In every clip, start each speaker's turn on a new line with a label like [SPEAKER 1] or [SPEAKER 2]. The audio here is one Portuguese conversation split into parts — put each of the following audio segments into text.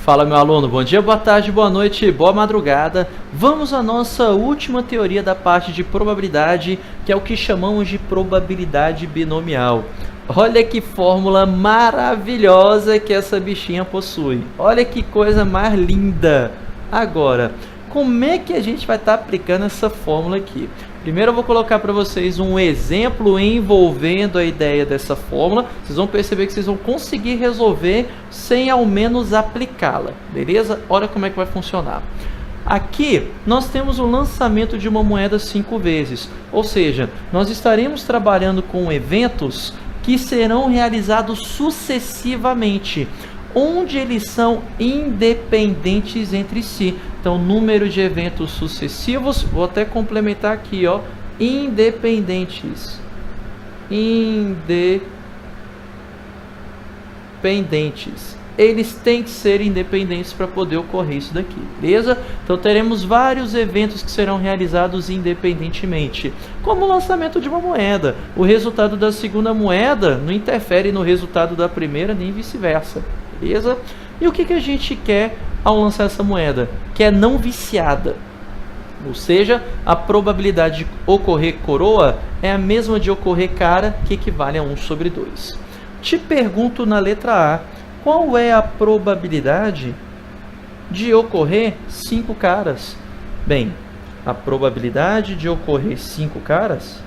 [SPEAKER 1] Fala, meu aluno, bom dia, boa tarde, boa noite, boa madrugada. Vamos à nossa última teoria da parte de probabilidade, que é o que chamamos de probabilidade binomial. Olha que fórmula maravilhosa que essa bichinha possui. Olha que coisa mais linda. Agora, como é que a gente vai estar aplicando essa fórmula aqui? Primeiro eu vou colocar para vocês um exemplo envolvendo a ideia dessa fórmula. Vocês vão perceber que vocês vão conseguir resolver sem ao menos aplicá-la, beleza? Olha como é que vai funcionar. Aqui nós temos o lançamento de uma moeda 5 vezes, ou seja, nós estaremos trabalhando com eventos que serão realizados sucessivamente, onde eles são independentes entre si. Então, número de eventos sucessivos, vou até complementar aqui, ó, independentes. Independentes. Eles têm que ser independentes para poder ocorrer isso daqui, beleza? Então, teremos vários eventos que serão realizados independentemente, como o lançamento de uma moeda. O resultado da segunda moeda não interfere no resultado da primeira, nem vice-versa, beleza? E o que a gente quer ao lançar essa moeda? Que é não viciada. Ou seja, a probabilidade de ocorrer coroa é a mesma de ocorrer cara, que equivale a 1 sobre 2. Te pergunto na letra A, qual é a probabilidade de ocorrer 5 caras? Bem, a probabilidade de ocorrer 5 caras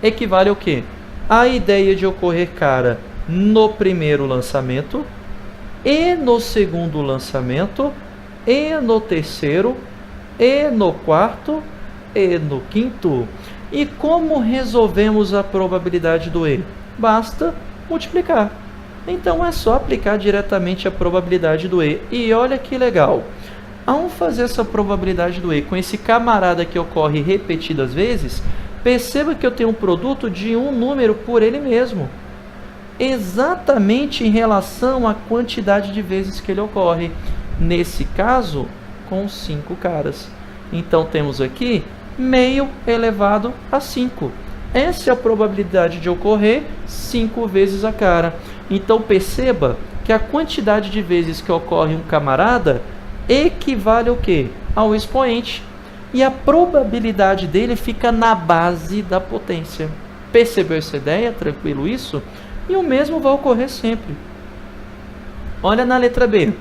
[SPEAKER 1] equivale ao quê? A ideia de ocorrer cara no primeiro lançamento, e no segundo lançamento, e no terceiro, e no quarto, e no quinto. E como resolvemos a probabilidade do E? Basta multiplicar. Então é só aplicar diretamente a probabilidade do E. E olha que legal. Ao fazer essa probabilidade do E com esse camarada que ocorre repetidas vezes, perceba que eu tenho um produto de um número por ele mesmo, exatamente em relação à quantidade de vezes que ele ocorre. Nesse caso, com 5 caras. Então temos aqui meio elevado a 5. Essa é a probabilidade de ocorrer 5 vezes a cara. Então perceba que a quantidade de vezes que ocorre um camarada equivale ao quê? Ao expoente. E a probabilidade dele fica na base da potência. Percebeu essa ideia? Tranquilo isso? E o mesmo vai ocorrer sempre. Olha na letra B.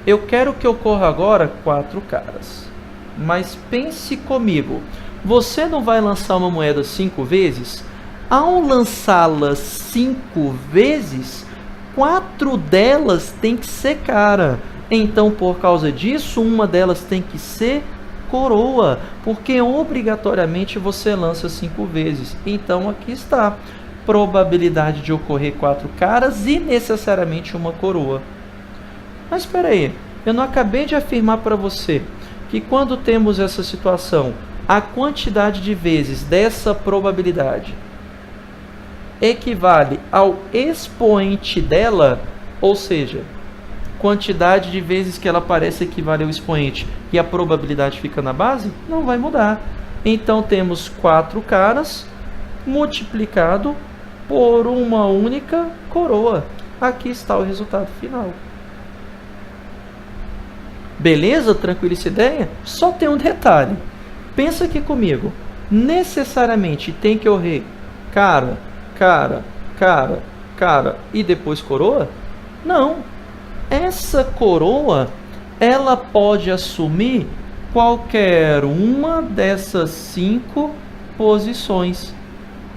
[SPEAKER 1] Eu quero que ocorra agora 4 caras. Mas pense comigo. Você não vai lançar uma moeda 5 vezes? Ao lançá-la 5 vezes, 4 delas tem que ser cara. Então, por causa disso, uma delas tem que ser coroa. Porque obrigatoriamente você lança 5 vezes. Então, aqui está. Probabilidade de ocorrer 4 caras e necessariamente uma coroa. Mas espera aí, eu não acabei de afirmar para você que quando temos essa situação, a quantidade de vezes dessa probabilidade equivale ao expoente dela, ou seja, quantidade de vezes que ela aparece equivale ao expoente e a probabilidade fica na base? Não vai mudar. Então temos 4 caras multiplicado por uma única coroa. Aqui está o resultado final. Beleza? Tranquila essa ideia? Só tem um detalhe. Pensa aqui comigo. Necessariamente tem que ocorrer cara, cara, cara, cara e depois coroa? Não. Essa coroa, ela pode assumir qualquer uma dessas 5 posições.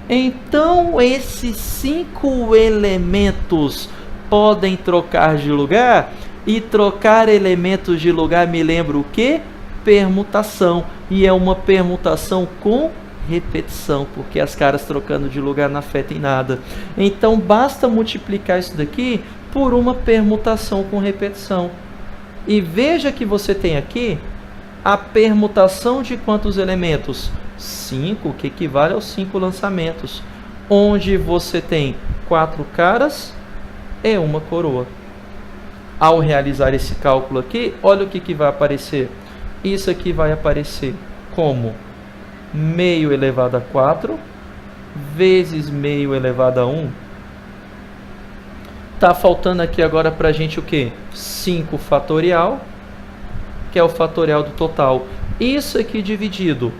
[SPEAKER 1] Então, esses 5 elementos podem trocar de lugar, e trocar elementos de lugar me lembra o quê? Permutação. E é uma permutação com repetição, porque as caras trocando de lugar não afetam em nada. Então, basta multiplicar isso daqui por uma permutação com repetição. E veja que você tem aqui a permutação de quantos elementos? 5, que equivale aos 5 lançamentos, onde você tem 4 caras e uma coroa. Ao realizar esse cálculo aqui, olha o que vai aparecer. Isso aqui vai aparecer como meio elevado a 4 vezes meio elevado a 1 Tá faltando aqui agora pra gente o quê? 5 fatorial, que é o fatorial do total. Isso aqui dividido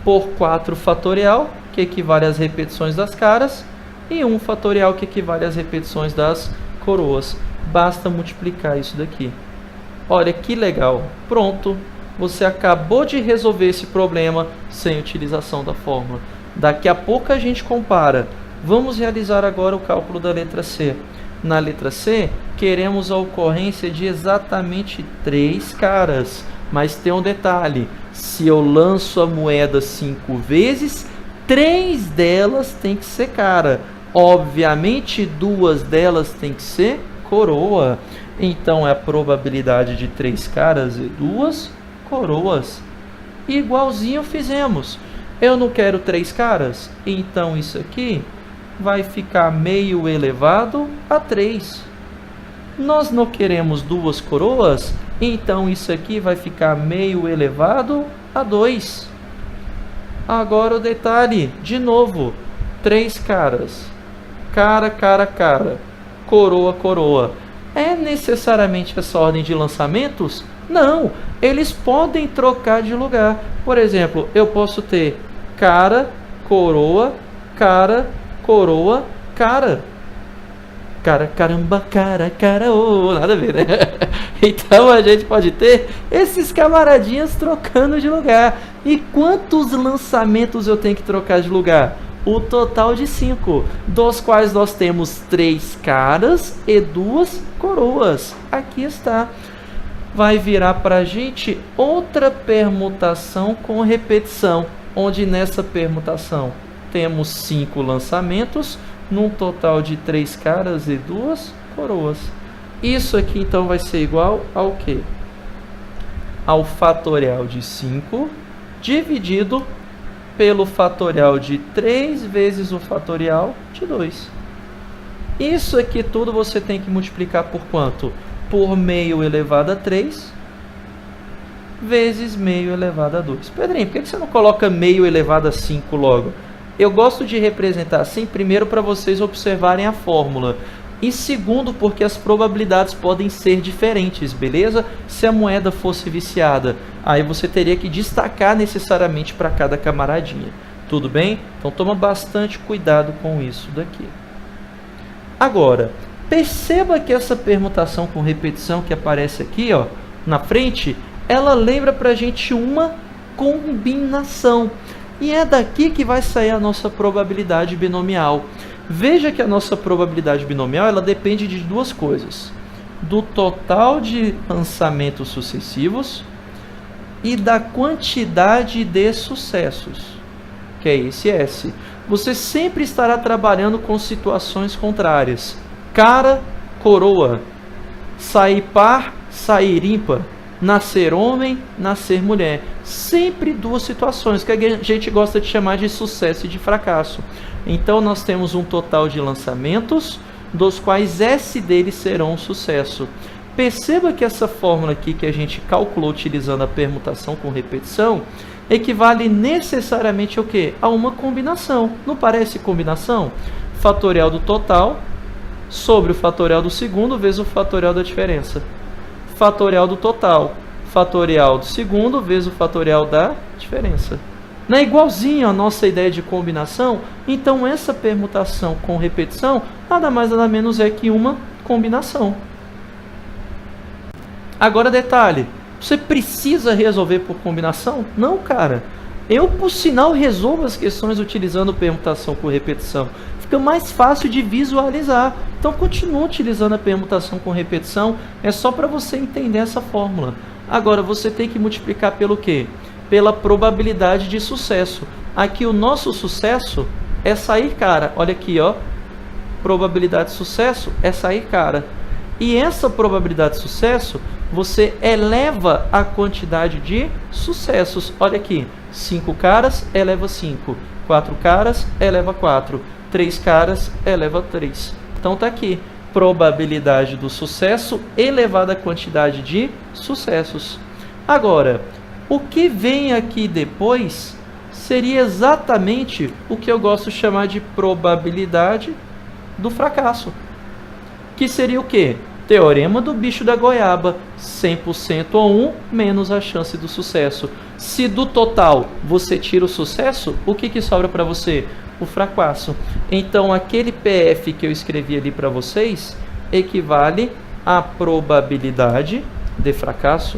[SPEAKER 1] por 4 fatorial, que equivale às repetições das caras, e 1 fatorial, que equivale às repetições das coroas. Basta multiplicar isso daqui. Olha que legal. Pronto. Você acabou de resolver esse problema sem utilização da fórmula. Daqui a pouco a gente compara. Vamos realizar agora o cálculo da letra C. Na letra C, queremos a ocorrência de exatamente 3 caras. Mas tem um detalhe. Se eu lanço a moeda 5 vezes, 3 delas tem que ser cara. Obviamente, 2 delas tem que ser coroa. Então, é a probabilidade de 3 caras e 2 coroas. Igualzinho fizemos. Eu não quero 3 caras, então isso aqui vai ficar meio elevado a 3. Nós não queremos 2 coroas, então isso aqui vai ficar meio elevado a 2. Agora o detalhe, de novo, 3 caras. Cara, cara, cara. Coroa, coroa. É necessariamente essa ordem de lançamentos? Não, eles podem trocar de lugar. Por exemplo, eu posso ter cara, coroa, coroa, cara. Cara, caramba, cara, oh, nada a ver, né? Então a gente pode ter esses camaradinhas trocando de lugar. E quantos lançamentos eu tenho que trocar de lugar? O total de 5, dos quais nós temos 3 caras e 2 coroas. Aqui está. Vai virar para a gente outra permutação com repetição, onde nessa permutação temos 5 lançamentos, num total de 3 caras e 2 coroas. Isso aqui então vai ser igual ao quê? Ao fatorial de 5 dividido pelo fatorial de 3 vezes o fatorial de 2. Isso aqui tudo você tem que multiplicar por quanto? Por meio elevado a 3 vezes meio elevado a 2. Pedrinho, por que você não coloca meio elevado a 5 logo? Eu gosto de representar assim, primeiro para vocês observarem a fórmula. E segundo, porque as probabilidades podem ser diferentes, beleza? Se a moeda fosse viciada, aí você teria que destacar necessariamente para cada camaradinha. Tudo bem? Então toma bastante cuidado com isso daqui. Agora, perceba que essa permutação com repetição que aparece aqui, ó, na frente, ela lembra para a gente uma combinação. E é daqui que vai sair a nossa probabilidade binomial. Veja que a nossa probabilidade binomial ela depende de duas coisas: do total de lançamentos sucessivos e da quantidade de sucessos, que é esse S. Você sempre estará trabalhando com situações contrárias: cara, coroa, sair par, sair ímpar, nascer homem, nascer mulher. Sempre duas situações que a gente gosta de chamar de sucesso e de fracasso. Então nós temos um total de lançamentos, dos quais S deles serão um sucesso. Perceba que essa fórmula aqui que a gente calculou utilizando a permutação com repetição equivale necessariamente ao quê? A uma combinação. Não parece combinação? Fatorial do total sobre o fatorial do segundo vezes o fatorial da diferença. Fatorial do total, fatorial do segundo vezes o fatorial da diferença. Não é igualzinho a nossa ideia de combinação? Então essa permutação com repetição nada mais nada menos é que uma combinação. Agora detalhe, você precisa resolver por combinação? Não, cara. Eu, por sinal, resolvo as questões utilizando permutação com repetição. Fica mais fácil de visualizar. Então continua utilizando a permutação com repetição. É só para você entender essa fórmula. Agora você tem que multiplicar pelo quê? Pela probabilidade de sucesso. Aqui o nosso sucesso é sair cara. Olha aqui, ó. Probabilidade de sucesso é sair cara. E essa probabilidade de sucesso, você eleva a quantidade de sucessos. Olha aqui, 5 caras eleva 5, 4 caras eleva 4, 3 caras eleva 3. Então tá aqui, probabilidade do sucesso elevada a quantidade de sucessos. Agora, o que vem aqui depois seria exatamente o que eu gosto de chamar de probabilidade do fracasso. que seria o quê? Teorema do bicho da goiaba, 100% ou 1 menos a chance do sucesso. Se do total você tira o sucesso, o que sobra para você? O fracasso. Então, aquele PF que eu escrevi ali para vocês equivale à probabilidade de fracasso.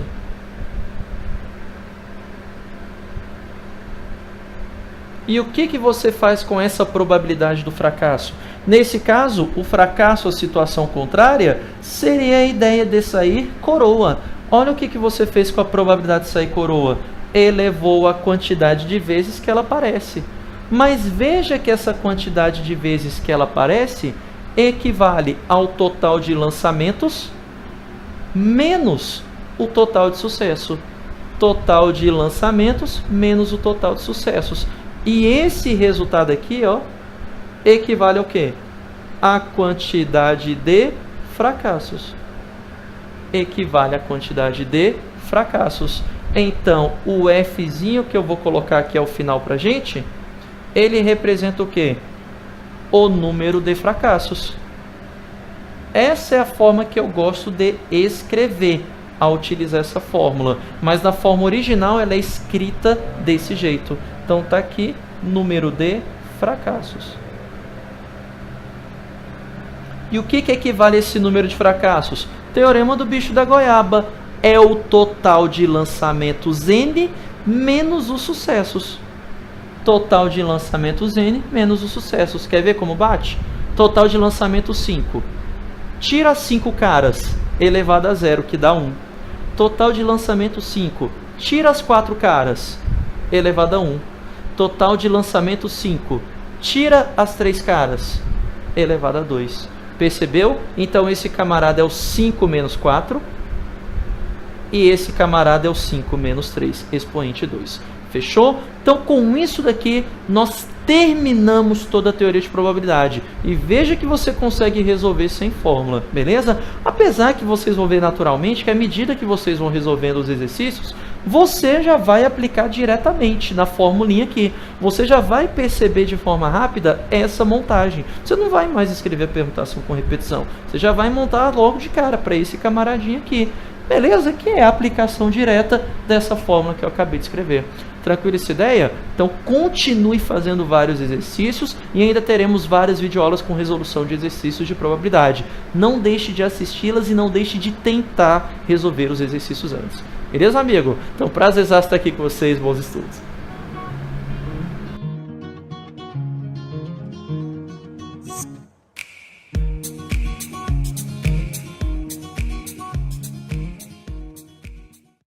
[SPEAKER 1] E o que você faz com essa probabilidade do fracasso? Nesse caso, o fracasso, a situação contrária, seria a ideia de sair coroa. Olha o que você fez com a probabilidade de sair coroa. Elevou a quantidade de vezes que ela aparece. Mas veja que essa quantidade de vezes que ela aparece equivale ao total de lançamentos menos o total de sucesso. Total de lançamentos menos o total de sucessos. E esse resultado aqui, ó, equivale ao quê? A quantidade de fracassos. Equivale à quantidade de fracassos. Então, o Fzinho que eu vou colocar aqui ao final pra gente, ele representa o quê? O número de fracassos. Essa é a forma que eu gosto de escrever ao utilizar essa fórmula. Mas na forma original ela é escrita desse jeito. Então está aqui, número de fracassos. E o que equivale a esse número de fracassos? Teorema do bicho da goiaba. É o total de lançamentos N menos os sucessos. Total de lançamentos N menos os sucessos. Quer ver como bate? Total de lançamentos 5. Tira 5 caras, elevado a 0, que dá 1. Total de lançamento 5. Tira as 4 caras, elevado a 1. Total de lançamento 5. Tira as 3 caras, elevado a 2. Percebeu? Então esse camarada é o 5 menos 4. E esse camarada é o 5 menos 3, expoente 2. Fechou? Então, com isso daqui, nós terminamos toda a teoria de probabilidade. E veja que você consegue resolver sem fórmula, beleza? Apesar que vocês vão ver naturalmente que à medida que vocês vão resolvendo os exercícios, você já vai aplicar diretamente na formulinha aqui. Você já vai perceber de forma rápida essa montagem. Você não vai mais escrever a permutação com repetição. Você já vai montar logo de cara para esse camaradinho aqui. Beleza? Que é a aplicação direta dessa fórmula que eu acabei de escrever. Tranquilo essa ideia? Então continue fazendo vários exercícios e ainda teremos várias videoaulas com resolução de exercícios de probabilidade. Não deixe de assisti-las e não deixe de tentar resolver os exercícios antes. Beleza, amigo? Então, prazer estar aqui com vocês. Bons estudos!